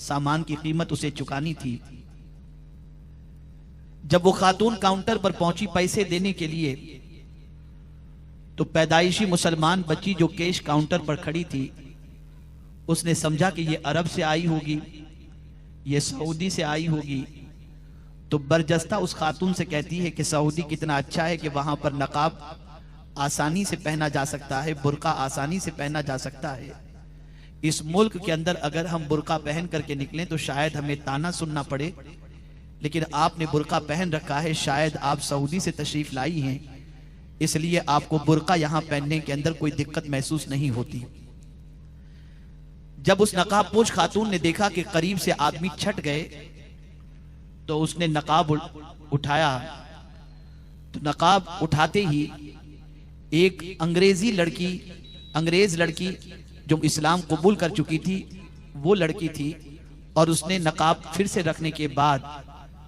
सामान की कीमत उसे चुकानी थी। जब वो खातून काउंटर पर पहुंची पैसे देने के लिए, तो पैदाइशी मुसलमान बच्ची जो कैश काउंटर पर खड़ी थी, उसने समझा कि ये अरब से आई होगी, ये सऊदी से आई होगी, तो बरजस्ता उस खातून से कहती है कि सऊदी कितना अच्छा है कि वहां पर नकाब आसानी से पहना जा सकता है, बुर्का आसानी से पहना जा सकता है। इस मुल्क के अंदर अगर हम बुर्का पहन करके निकलें तो शायद हमें ताना सुनना पड़े, लेकिन आपने बुर्का पहन रखा है, शायद आप सऊदी से तशरीफ लाई हैं, इसलिए आपको बुर्का यहां पहनने के अंदर कोई दिक्कत महसूस नहीं होती। जब उस नकाबपोश खातून ने देखा कि करीब से आदमी छट गए, तो उसने नकाब उठाया। तो नकाब उठाते ही एक अंग्रेज लड़की जो इस्लाम कबूल कर चुकी थी, वो लड़की थी, और उसने नकाब फिर से रखने के बाद,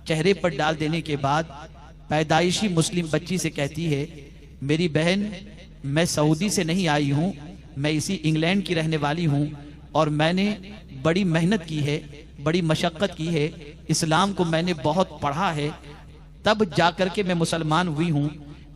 चेहरे पर डाल देने के बाद, पैदाइशी मुस्लिम बच्ची से कहती है, मेरी बहन, मैं सऊदी से नहीं आई हूं, मैं इसी इंग्लैंड की रहने वाली हूं, और मैंने बड़ी मेहनत की है, बड़ी मशक्कत की है, इस्लाम को मैंने बहुत पढ़ा है, तब जाकर के मैं मुसलमान हुई हूं।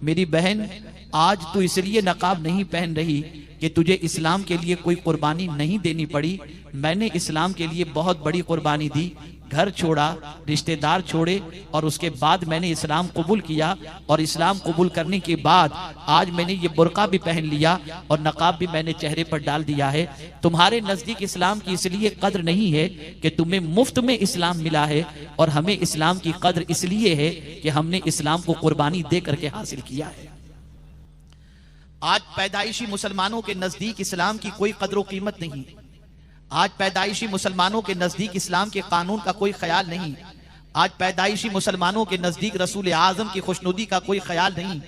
मेरी बहन, आज तू इसलिए नकाब नहीं पहन रही कि तुझे इस्लाम के लिए कोई कुर्बानी नहीं देनी पड़ी। मैंने इस्लाम के लिए बहुत बड़ी कुर्बानी दी, घर छोड़ा, रिश्तेदार छोड़े, और उसके बाद मैंने इस्लाम कबूल किया, और इस्लाम कबूल करने के बाद आज मैंने ये बुर्का भी पहन लिया और नकाब भी मैंने चेहरे पर डाल दिया है। तुम्हारे नजदीक इस्लाम की इसलिए कद्र नहीं है कि तुम्हें मुफ्त में इस्लाम मिला है, और हमें इस्लाम की कद्र इसलिए है कि हमने इस्लाम को कुर्बानी दे करके हासिल किया है। आज पैदाइशी मुसलमानों के नजदीक इस्लाम की कोई कद्र कीमत नहीं। आज पैदाइशी मुसलमानों के नजदीक इस्लाम के कानून का कोई ख्याल नहीं। आज पैदाइशी मुसलमानों के नजदीक रसूल आजम की खुशनुदी का कोई ख्याल नहीं।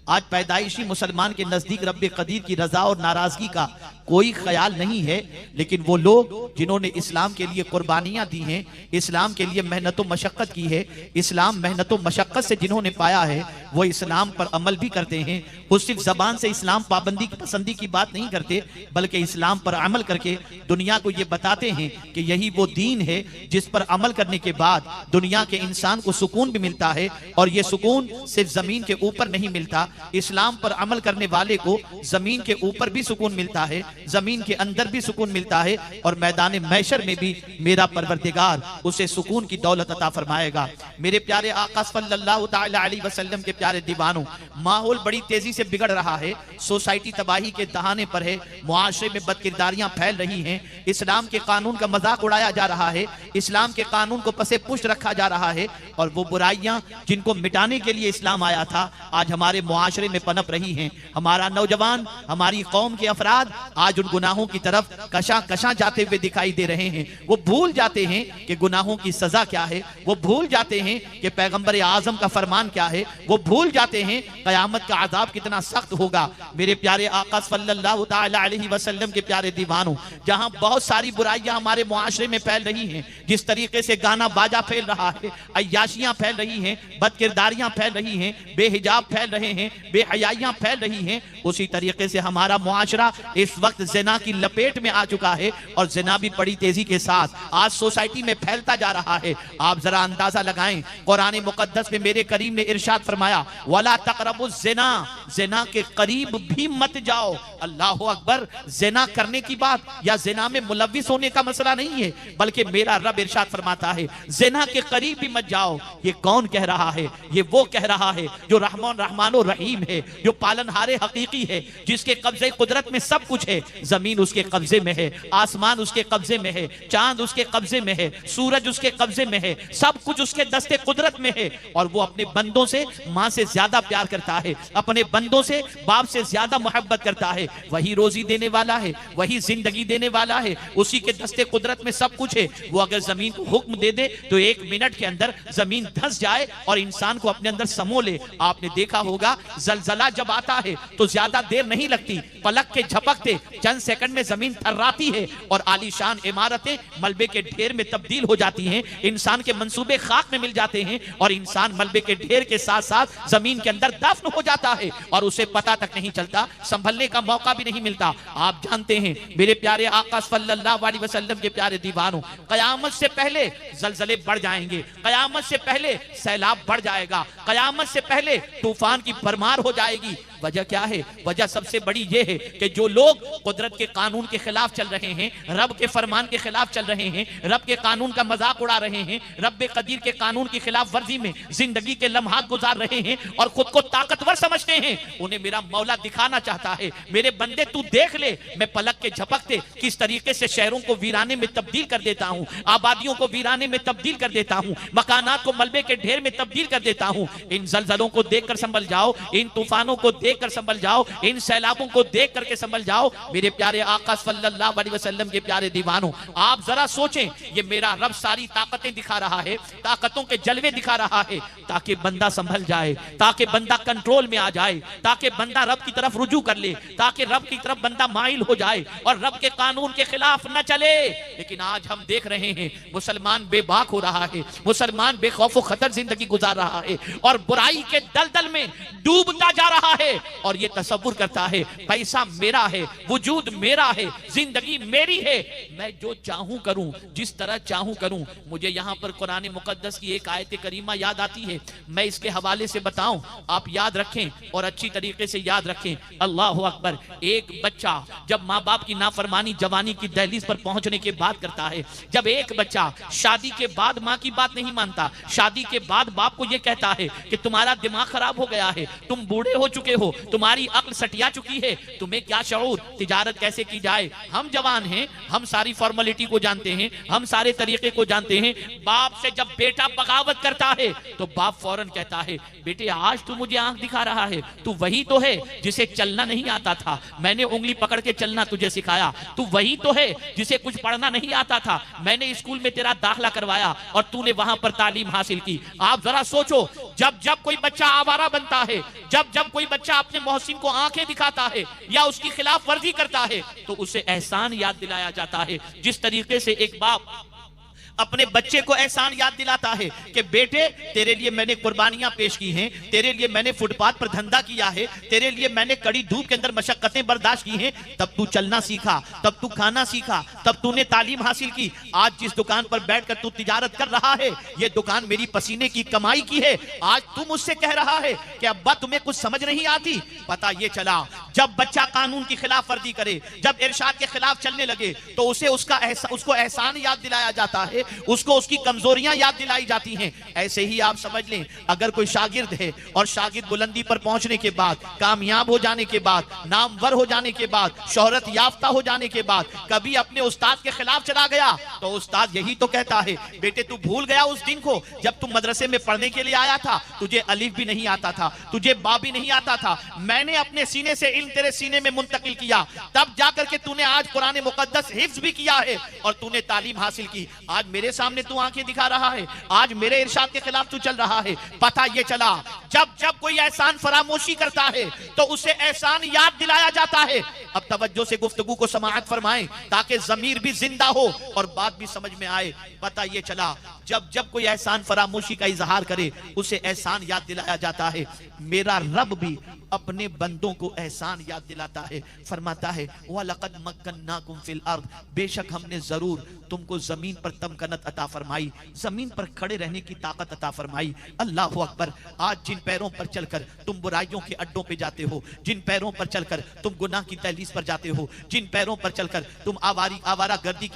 आज पैदाइशी मुसलमान के नजदीक रब्बे कदीर की रजा और नाराजगी का कोई ख्याल नहीं है। लेकिन वो लोग जिन्होंने इस्लाम के लिए कुर्बानियां दी हैं, इस्लाम के लिए मेहनत व मशक्कत की है, इस्लाम मेहनत व मशक्कत से जिन्होंने पाया है, वो इस्लाम पर अमल भी करते हैं। वो सिर्फ जबान से इस्लाम पाबंदी की पसंदी की बात नहीं करते, बल्कि इस्लाम पर अमल करके दुनिया को ये बताते हैं कि यही वो दीन है जिस पर अमल करने के बाद दुनिया के इंसान को सुकून भी मिलता है, और ये सुकून सिर्फ जमीन के ऊपर नहीं मिलता। इस्लाम पर अमल करने वाले को जमीन के ऊपर भी सुकून मिलता है, जमीन के अंदर भी सुकून मिलता है, और मैदान महशर में भी मेरा परवरदिगार उसे सुकून की दौलत अता फरमाएगा। मेरे प्यारे आका सल्लल्लाहु तआला अलैहि वसल्लम के प्यारे दीवानों, माहौल बड़ी तेजी से बिगड़ रहा है, सोसाइटी तबाही के दहाने पर है, मुआशरे में बदकिरदारियां फैल रही हैं, इस्लाम के कानून का मजाक उड़ाया जा रहा है, इस्लाम के कानून को पसे पुष्ट रखा जा रहा है, और वो बुराइयां जिनको मिटाने के लिए इस्लाम आया था, आज हमारे मुआशरे में पनप रही हैं। हमारा नौजवान, हमारी कौम के अफराद आज उन गुनाहों की तरफ कशा जाते हुए दिखाई दे रहे हैं। वो भूल जाते हैं कि गुनाहों की सजा क्या है, वो भूल जाते हैं कि पैगंबर आजम का फरमान क्या है, वो भूल जाते हैं कयामत का अजाब कितना सख्त होगा। मेरे प्यारे आका सल्लल्लाहु तआला अलैहि वसल्लम के प्यारे दीवानों, जहां बहुत सारी बुराइयां हमारे मुआशरे में फैल रही हैं, जिस तरीके से गाना बाजा फैल रहा है, अय्याशियां फैल रही हैं, बदकिरदारियां फैल रही हैं, बेहिजाब फैल रहे हैं, बेहयाइयां फैल रही हैं, उसी तरीके से हमारा मुआशरा इस वक्त ज़िना की लपेट में आ चुका है, और ज़िना भी बड़ी तेजी के साथ आज सोसाइटी में फैलता जा रहा है। आप जरा अंदाजा लगाएं, कुरान मुकद्दस में मेरे करीम ने इरशाद फरमाया, वला तक़रबुज़ ज़िना, ज़िना के करीब भी मत जाओ। अल्लाहु अकबर। ज़िना करने की बात या ज़िना में मुलव्विस होने का मसला नहीं है, बल्कि मेरा रब इरशाद फरमाता है ज़िना के करीब भी मत जाओ। ये कौन कह रहा है? ये वो कह रहा है जो रहमान और रहीम है, जो पालनहारे हकीकी है, जिसके कब्जे कुदरत में सब कुछ है। जमीन उसके कब्जे में है, आसमान उसके कब्जे में है, चांद उसके कब्जे में है, सूरज उसके कब्जे में है, सब कुछ उसके दस्ते कुदरत में है। और वो अपने बंदों से माँ से ज्यादा प्यार करता है, अपने बंदों से बाप से ज्यादा मोहब्बत करता है। वही रोजी देने वाला है, वही जिंदगी देने वाला है, उसी के दस्ते कुदरत में सब कुछ है। वो अगर जमीन को हुक्म दे दे तो 1 मिनट के अंदर जमीन धंस जाए और इंसान को अपने अंदर समो ले। आपने देखा होगा जलजला जब आता है तो ज्यादा देर नहीं लगती, पलक के झपकते चंद सेकंड में जमीन थर्राती है और आलीशान इमारतें मलबे के ढेर में तब्दील हो जाती हैं। इंसान के मंसूबे खाक में मिल जाते हैं और इंसान मलबे के ढेर के साथ साथ जमीन के अंदर दफन हो जाता है और उसे पता तक नहीं चलता, संभलने का मौका भी नहीं मिलता। आप जानते हैं मेरे प्यारे आका सल्लल्लाहु अलैहि वसल्लम के प्यारे दीवानों, कयामत से पहले जलजले बढ़ जाएंगे, कयामत से पहले सैलाब बढ़ जाएगा, कयामत से पहले तूफान की भरमार हो जाएगी। वजह क्या है? वजह सबसे बड़ी ये है कि जो लोग कुदरत के कानून के खिलाफ चल रहे हैं, रब के फरमान के खिलाफ चल रहे हैं, रब के कानून का मजाक उड़ा रहे हैं, रब कदीर के कानून की खिलाफ वर्जी में जिंदगी के लम्हात गुजार रहे हैं और खुद को ताकतवर समझते हैं, उन्हें मेरा मौला दिखाना चाहता है, मेरे बंदे तू देख ले, मैं पलक के झपकते किस तरीके से शहरों को वीराने में तब्दील कर देता हूँ, आबादियों को वीराने में तब्दील कर देता हूँ, मकानात को मलबे के ढेर में तब्दील कर देता हूँ। इन जलजलों को देखकर संभल जाओ, इन तूफानों को देखकर संभल जाओ, इन सैलाबों को देख करके संभल जाओ। मेरे प्यारे आका सल्लल्लाहु अलैहि वसल्लम के प्यारे दीवानों, आप जरा सोचें, ये मेरा रब सारी ताकतें दिखा रहा है, ताकतों के जलवे दिखा रहा है ताकि बंदा संभल जाए, ताकि बंदा कंट्रोल में आ जाए, ताकि बंदा रब की तरफ रुजू कर ले, ताकि रब की तरफ बंदा माइल हो जाए और रब के कानून के खिलाफ न चले। लेकिन आज हम देख रहे हैं मुसलमान बेबाक हो रहा है, मुसलमान बेखौफ खतर जिंदगी गुजार रहा है और बुराई के दलदल में डूबता जा रहा है और ये तसव्वुर करता है पैसा मेरा है, वजूद मेरा है, जिंदगी मेरी है, मैं जो चाहूं करूं, जिस तरह चाहूं करूं। मुझे यहां पर कुरान मुकद्दस की एक आयत करीमा याद आती है, मैं इसके हवाले से बताऊं, आप याद रखें और अच्छी तरीके से याद रखें। अल्लाह अकबर। एक बच्चा जब माँ बाप की नाफरमानी जवानी की दहलीज पर पहुंचने के बाद करता है, जब एक बच्चा शादी के बाद माँ की बात नहीं मानता, शादी के बाद बाप को यह कहता है कि तुम्हारा दिमाग खराब हो गया है, तुम बूढ़े हो चुके हो, तुम्हारी अक्ल सटिया चुकी है, तुम्हें क्या शऊर, तिजारत कैसे की जाए, हम जवान हैं, हम सारी फॉर्मेलिटी को जानते हैं, हम सारे तरीके को जानते हैं। बाप से जब बेटा बगावत करता है तो बाप फौरन कहता है, बेटे आज तू मुझे आंख दिखा रहा है, तू वही तो है जिसे चलना नहीं आता था, मैंने उंगली पकड़ के चलना तुझे सिखाया, तू वही तो है जिसे कुछ पढ़ना नहीं आता था, मैंने स्कूल में तेरा दाखिला करवाया और तूने वहां पर तालीम हासिल की। आप जरा सोचो, जब जब कोई बच्चा आवारा बनता है, जब जब कोई बच्चा अपने मोहसिन को आंखें दिखाता है या उसकी खिलाफ वर्जी करता है तो उसे एहसान याद दिलाया जाता है। जिस तरीके से एक बाप अपने बच्चे को एहसान याद दिलाता है कि बेटे तेरे लिए मैंने कुर्बानियां पेश की हैं, तेरे लिए मैंने फुटपाथ पर धंधा किया है, तेरे लिए मैंने कड़ी धूप के अंदर मशक्कतें बर्दाश्त की हैं, तब तू चलना सीखा, तब तू खाना सीखा, तब तूने तालीम हासिल की। आज जिस दुकान पर बैठकर तू तिजारत कर रहा है, ये दुकान मेरी पसीने की कमाई की है। आज तू मुझसे कह रहा है कि अब्बा तुम्हें कुछ समझ नहीं आती। पता ये चला, जब बच्चा कानून की खिलाफ वर्जी करे, जब इरशाद के खिलाफ चलने लगे तो उसको एहसान याद दिलाया जाता है, उसको उसकी कमजोरियां याद दिलाई जाती हैं। ऐसे ही आप समझ लें, अगर कोई शागिर्द है और शागिर्द बुलंदी पर पहुंचने के बाद, कामयाब हो जाने के बाद, नामवर हो जाने के बाद, शोहरत याफ्ता हो जाने के बाद कभी अपने उस्ताद के खिलाफ चला गया तो उस्ताद यही तो कहता है, बेटे तू भूल गया उस दिन को जब तुम मदरसे में पढ़ने के लिए आया था, तुझे अलिफ भी नहीं आता था, तुझे बा भी नहीं आता था, मैंने अपने सीने से इल्म तेरे सीने में मुंतकिल किया, तब जाकर के तूने आज कुरान मुकद्दस हिफ्ज भी किया है और तूने तालीम हासिल की। आज मेरे सामने तू आंखें दिखा रहा है, आज मेरे इरशाद के खिलाफ तू चल रहा है। पता ये चला, जब जब कोई एहसान फरामोशी करता है तो उसे एहसान याद दिलाया जाता है। अब तवज्जो से गुफ्तगू को समाअत फरमाएं ताकि ज़मीर भी जिंदा हो और बात भी समझ में आए। पता ये चला, जब जब कोई एहसान फरामोशी का इजहार करे उसे एहसान याद दिलाया जाता है। मेरा रब भी अपने बंदों को एहसान याद दिलाता है, फरमाता है वलक़द मक्कन्नाकुम फिल अर्द, बेशक हमने जरूर तुमको जमीन पर तमकनत अता फरमाई, जमीन पर खड़े रहने की ताकत अता फरमाई। अल्लाह अकबर। आज जिन पैरों पर चलकर तुम बुराइयों के अड्डों पे जाते हो, जिन पैरों पर चलकर तुम गुनाह की दहलीज पर जाते हो, जिन पैरों पर चलकर तुम आवारा गर्दी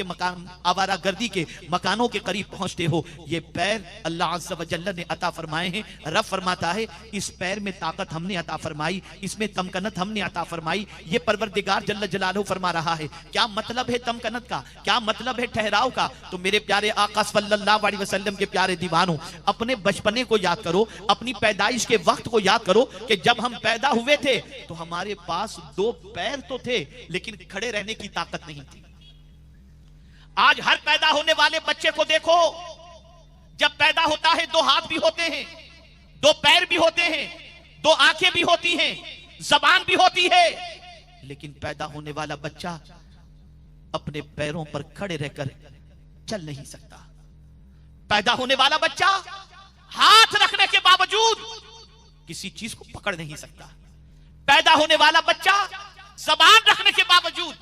के मकानों के करीब पहुंचते हो, ये पैर अल्लाह अज़्ज़ व जल्ल ने अता फरमाए हैं। रब फरमाता है इस पैर में ताकत हमने अता फरमाई, इसमें तमकनत हमने अता फरमाई। ये परवरदिगार जल्ल जलालहू फरमा रहा है। क्या मतलब है तमकनत का, क्या मतलब है ठहराव का? तो मेरे प्यारे आका सल्लल्लाहु अलैहि वसल्लम के प्यारे दीवानों, अपने बचपने को याद करो, अपनी पैदाइश के वक्त को याद करो कि जब हम पैदा हुए थे तो हमारे पास दो पैर तो थे लेकिन खड़े रहने की ताकत नहीं थी। आज हर पैदा होने वाले बच्चे को देखो, जब पैदा होता है दो हाथ भी होते हैं, दो पैर भी होते हैं, दो आंखें भी होती हैं, जबान भी होती है, लेकिन पैदा होने वाला बच्चा अपने पैरों पर खड़े रहकर चल नहीं सकता। पैदा होने वाला बच्चा हाथ रखने के बावजूद किसी चीज को पकड़ नहीं सकता। पैदा होने वाला बच्चा जबान रखने के बावजूद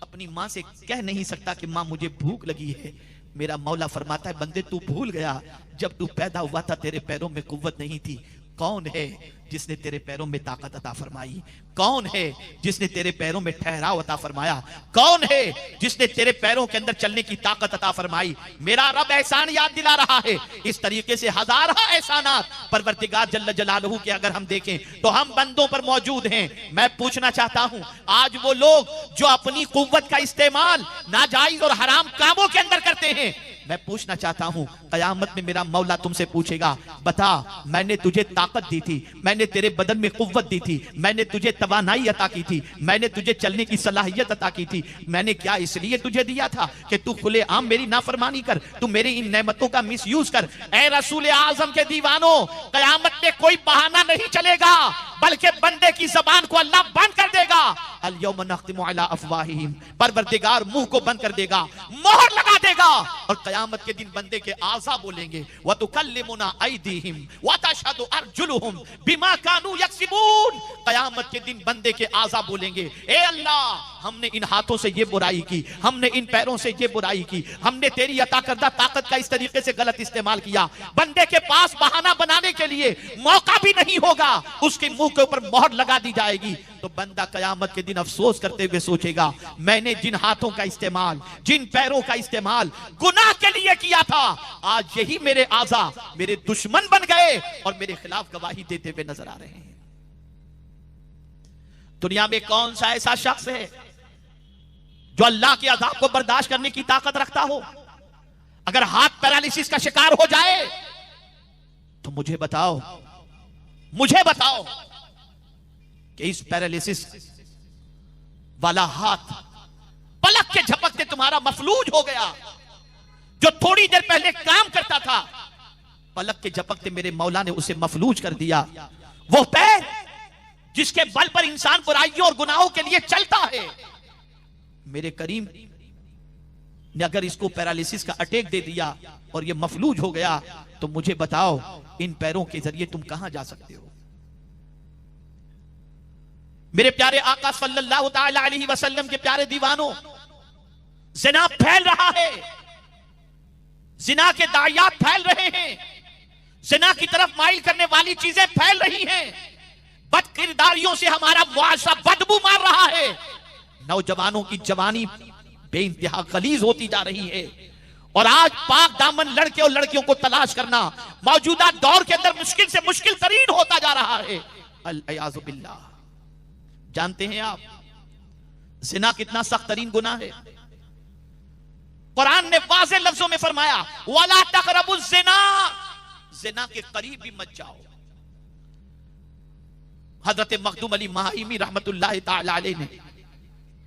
अपनी मां से कह नहीं सकता कि मां मुझे भूख लगी है। मेरा मौला फरमाता है, बंदे तू भूल गया जब तू पैदा हुआ था तेरे पैरों में कुव्वत नहीं थी। कौन है जिसने तेरे पैरों में ताकत अता फरमाई? कौन है जिसने तेरे पैरों में ठहराव अता फरमाया? कौन है जिसने तेरे पैरों के अंदर चलने की ताकत अता फरमाई? मेरा रब एहसान याद दिला रहा है। इस तरीके से हजारों एहसानात परवरदिगार जल्ल जलालहू के अगर हम देखें तो हम बंदों पर मौजूद हैं। मैं पूछना चाहता हूं, आज वो लोग जो अपनी कुव्वत का इस्तेमाल नाजायज और हराम कामों के अंदर करते हैं, मैं पूछना चाहता हूं, कयामत में मेरा मौला तुमसे पूछेगा, बता मैंने तुझे ताकत दी थी, मैंने तेरे बदन में कुव्वत दी थी, मैंने तुझे तवानाई अता की थी, मैंने तुझे चलने की सलाहियत अता की थी, मैंने क्या इसलिए तुझे दिया था कि तू खुले आम मेरी नाफरमानी कर, तू मेरी इन नेमतों का मिसयूज कर? ए रसूल आजम के दीवानों, कयामत में कोई बहाना नहीं चलेगा, बल्कि बंदे की जबान को अल्लाह बंद कर देगा। अल यौम नख्तिमु अला अफवाहिहिम, परवरदिगार मुंह को बंद कर देगा, मोहर लगा देगा, और कयामत के दिन बंदे के आज़ा बोलेंगे, व तुकल्लिमुना अयदीहिम व तशहदु अर्जुलुहुम बिमा कानू यक्सिबून। कयामत के दिन बंदे के आज़ा बोलेंगे, ए अल्लाह हमने इन हाथों से ये बुराई की, हमने इन पैरों से ये बुराई की, हमने तेरी अता करदा ताकत का इस तरीके से गलत इस्तेमाल किया। बंदे के पास बहाना बनाने के लिए मौका भी नहीं होगा, उसके मुंह के ऊपर मोहर लगा दी जाएगी। तो बंदा कयामत के दिन अफसोस करते हुए सोचेगा, मैंने जिन हाथों का इस्तेमाल, जिन पैरों का इस्तेमाल गुनाह के लिए किया था, आज यही मेरे आज़ा मेरे दुश्मन बन गए और मेरे खिलाफ गवाही देते हुए नजर आ रहे हैं। दुनिया में कौन सा ऐसा शख्स है जो अल्लाह के अज़ाब को बर्दाश्त करने की ताकत रखता हो? अगर हाथ पैरालिसिस का शिकार हो जाए तो मुझे बताओ कि इस पैरालिसिस वाला हाथ पलक के झपकते तुम्हारा मफलूज हो गया। जो थोड़ी देर पहले काम करता था, पलक के झपकते मेरे मौला ने उसे मफलूज कर दिया। वो पैर जिसके बल पर इंसान बुराइयों और गुनाहों के लिए चलता है, मेरे करीम ने अगर इसको पैरालिसिस का अटैक दे दिया और ये मफलूज हो गया, तो मुझे बताओ इन पैरों के जरिए तुम कहां जा सकते हो? मेरे प्यारे आका सल्लल्लाहु ताला अलैहि वसल्लम के प्यारे दीवानों, जिना फैल रहा है, जिना के दायात फैल रहे हैं, जिना की तरफ माइल करने वाली चीजें फैल रही हैं, बदकिरदारियों से हमारा मुआशरा बदबू मार रहा है, नौजवानों की जवानी बेइंतहा गलीज होती जा रही है, और आज पाक दामन लड़के और लड़कियों को तलाश करना मौजूदा दौर के अंदर मुश्किल से मुश्किल तरीन होता जा रहा है। अल-अयाज़ु बिल्लाह। जानते हैं आप जिना कितना सख्त तरीन गुनाह है? कुरान ने वाज़ेह लफ्जों में फरमाया, वला तक़रबुज़ ज़िना, जिना के करीब भी मत जाओ। हजरत मखदूम अली महाइमी रहमतुल्लाह ताला अलैह ने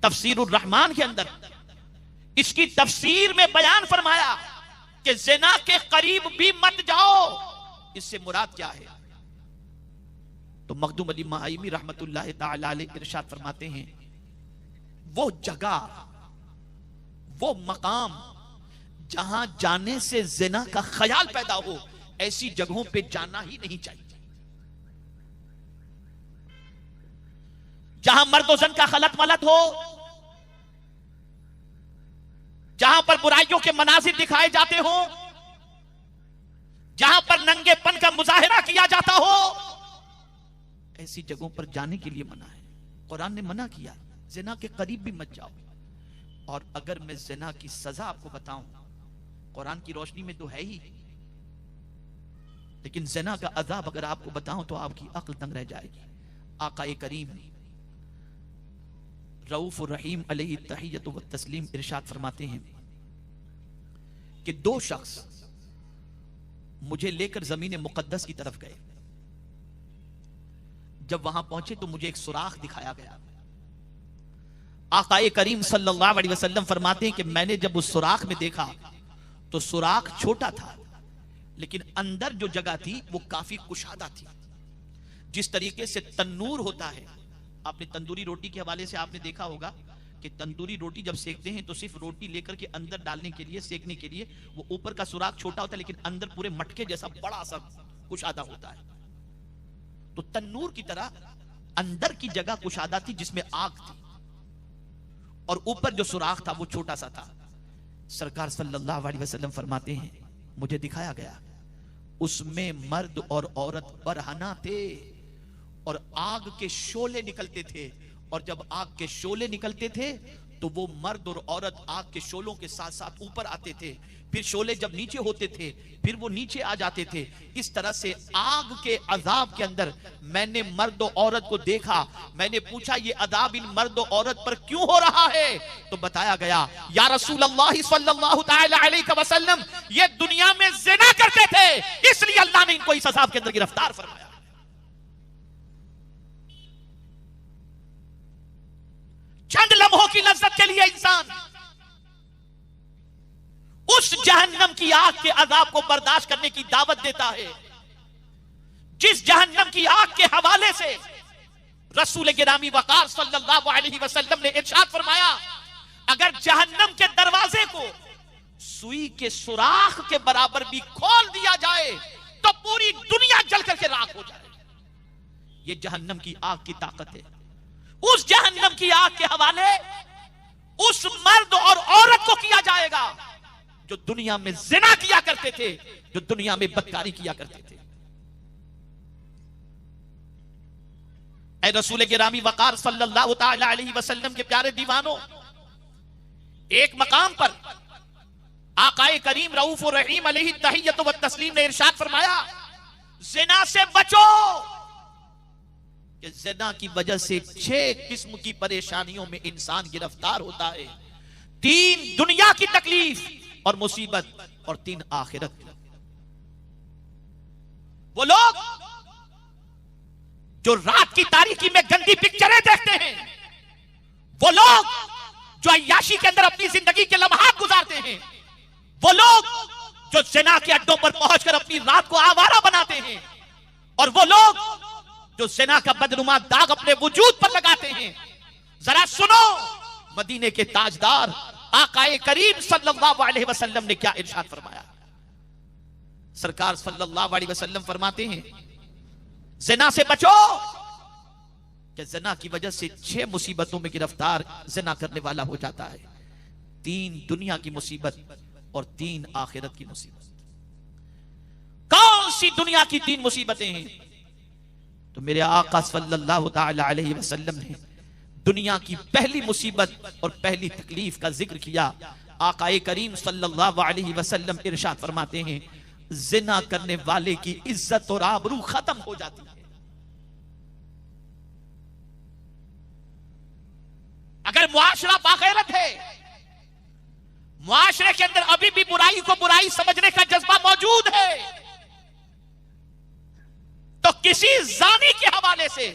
तफसीरुर रहमान के अंदर इसकी तफसीर में बयान फरमाया कि जिना के करीब भी मत जाओ। इससे मुराद क्या है? तो मखदूम अली महाइमी रहमतुल्लाह ताला अलैह इरशाद फरमाते हैं, वो जगह, वो मकाम जहां जाने से जिना का ख्याल पैदा हो, ऐसी जगहों पे जाना ही नहीं चाहिए। जहां मर्द जन का खलत मलत हो, जहां पर बुराइयों के मनाजिर दिखाए जाते हो, जहां पर नंगेपन का मुजाहिरा किया जाता हो, ऐसी जगहों पर जाने के लिए मना है। कुरान ने मना किया, जिना के करीब भी मत जाओ। और अगर मैं जिना की सजा आपको बताऊं, कुरान की रोशनी में तो है ही, लेकिन जिना का अजाब अगर आपको बताऊं तो आपकी अक्ल तंग रह जाएगी। आका करीम रऊफ रहीम अलैहि तहियत व तस्लीम इरशाद फरमाते हैं कि दो शख्स मुझे लेकर जमीन मुकद्दस की तरफ गए। जब वहां पहुंचे तो मुझे एक सुराख दिखाया गया। आकाए करीम सल्लल्लाहु अलैहि वसल्लम फरमाते हैं कि मैंने जब उस सुराख में देखा तो सुराख छोटा था, लेकिन अंदर जो जगह थी वो काफी कुशादा थी। जिस तरीके से तन्नूर होता है आपने तंदूरी रोटी के हवाले से आपने देखा होगा कि तंदूरी रोटी जब सेकते हैं तो सिर्फ रोटी लेकर के अंदर डालने के लिए, सेकने के लिए, वो ऊपर का सुराख छोटा होता है लेकिन अंदर पूरे मटके जैसा बड़ा सा कुशादा होता है। तो तन्नूर की तरह अंदर की जगह कुशादा थी जिसमें आग थी और ऊपर जो सुराख था वो छोटा सा था। सरकार सल्लल्लाहु अलैहि वसल्लम फरमाते हैं, मुझे दिखाया गया उसमें मर्द और औरत बरहना थे और आग के शोले निकलते थे, और जब आग के शोले निकलते थे तो वो मर्द और औरत आग के शोलों के साथ साथ ऊपर आते थे, फिर शोले जब नीचे होते थे फिर वो नीचे आ जाते थे। इस तरह से आग के अजाब के अंदर मैंने मर्द और औरत को देखा। मैंने पूछा ये अजाब इन मर्द और औरत पर क्यों हो रहा है? तो बताया गया, या रसूल अल्लाह सल्लल्लाहु तआला अलैहि वसल्लम, ये दुनिया में ज़िना करते थे इसलिए अल्लाह ने इनको इस अजाब के अंदर गिरफ्तार फरमाया। चंद लम्हों की लज्जत के लिए इंसान उस जहन्नम की आग के अजाब को बर्दाश्त करने की दावत देता है, जिस जहन्नम की आग के हवाले से रसूल गिरामी वकार सल्लल्लाहु अलैहि वसल्लम ने इरशाद फरमाया, अगर जहन्नम के दरवाजे को सुई के सुराख के बराबर भी खोल दिया जाए तो पूरी दुनिया जल करके राख हो जाए। यह जहन्नम की आग की ताकत है। उस जहन्नम की आग के हवाले उस मर्द और औरत को किया जाएगा जो दुनिया में जिना किया करते थे, जो दुनिया में बदकारी किया करते थे। ऐ रसूल गिरामी वकार सल्लल्लाहु तआला अलैहि वसल्लम के प्यारे दीवानों, एक मकाम पर आकाए करीम रऊफ और रहीम अलैहि तहियत व तस्लीम ने इरशाद फरमाया, जिना से बचो कि ज़िना की वजह से 6 किस्म की परेशानियों में इंसान गिरफ्तार होता है। 3 दुनिया की तकलीफ और मुसीबत और 3 आखिरत। वो लोग जो रात की तारीकी में गंदी पिक्चरें देखते हैं, वो लोग जो अय्याशी के अंदर अपनी जिंदगी के लम्हात गुजारते हैं, वो लोग जो ज़िना के अड्डों पर पहुंचकर अपनी रात को आवारा बनाते हैं, और वो लोग जो ज़िना का बदनुमा दाग अपने वजूद पर लगाते हैं। जरा सुनो, मदीने के ताजदार आकाए करीम सल्लल्लाहु अलैहि वसल्लम ने क्या इरशाद फरमाया। सरकार सल्लल्लाहु अलैहि वसल्लम फरमाते हैं, ज़िना से बचो कि ज़िना की वजह से 6 मुसीबतों में गिरफ्तार ज़िना करने वाला हो जाता है। 3 दुनिया की मुसीबत और 3 आखिरत की मुसीबत। कौन सी दुनिया की 3 मुसीबतें हैं? तो मेरे आका सल्लल्लाहु तआला अलैहि वसल्लम ने दुनिया की पहली मुसीबत और पहली तकलीफ का जिक्र किया। आकाए करीम सल्लल्लाहु अलैहि वसल्लम इरशाद फरमाते हैं, जिना करने वाले की इज्जत और आबरू खत्म हो जाती है। अगर मुआशरा बागैरत है, मुआशरे के अंदर अभी भी बुराई को बुराई समझने का जज्बा मौजूद है, तो किसी जानी के हवाले से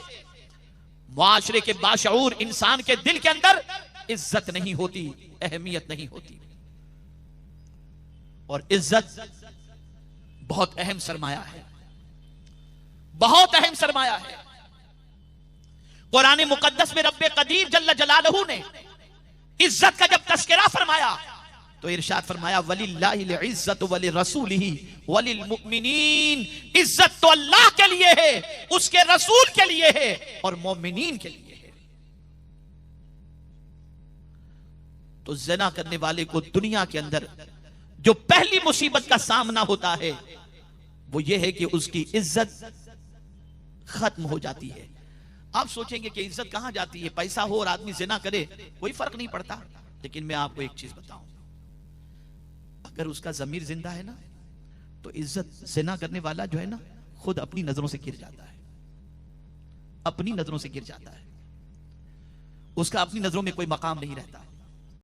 मुआशरे के बाशऊर इंसान के दिल के अंदर इज्जत नहीं होती, अहमियत नहीं होती। और इज्जत बहुत अहम सरमाया है, बहुत अहम सरमाया है। कुरान मुकद्दस में रब्बे कदीर जल्ल जलालहू ने इज्जत का जब तस्करा फरमाया तो इरशाद फरमाया, वलिल्लाहिल इज्जतु वलिरसूलिही वलिल मुमिनीन। इज्जत तो अल्लाह के लिए है, उसके रसूल के लिए है और मोमिनीन के लिए है। तो ज़िना करने वाले को दुनिया के अंदर जो पहली मुसीबत का सामना होता है वो ये है कि उसकी इज्जत खत्म हो जाती है। आप सोचेंगे कि इज्जत कहां जाती है? पैसा हो और आदमी ज़िना करे कोई फर्क नहीं पड़ता। लेकिन मैं आपको एक चीज बताऊं, अगर उसका ज़मीर जिंदा है ना तो इज्जत ज़िना करने वाला जो है ना खुद अपनी नजरों से गिर जाता है, अपनी नजरों से गिर जाता है। उसका अपनी नजरों में कोई मकाम नहीं रहता।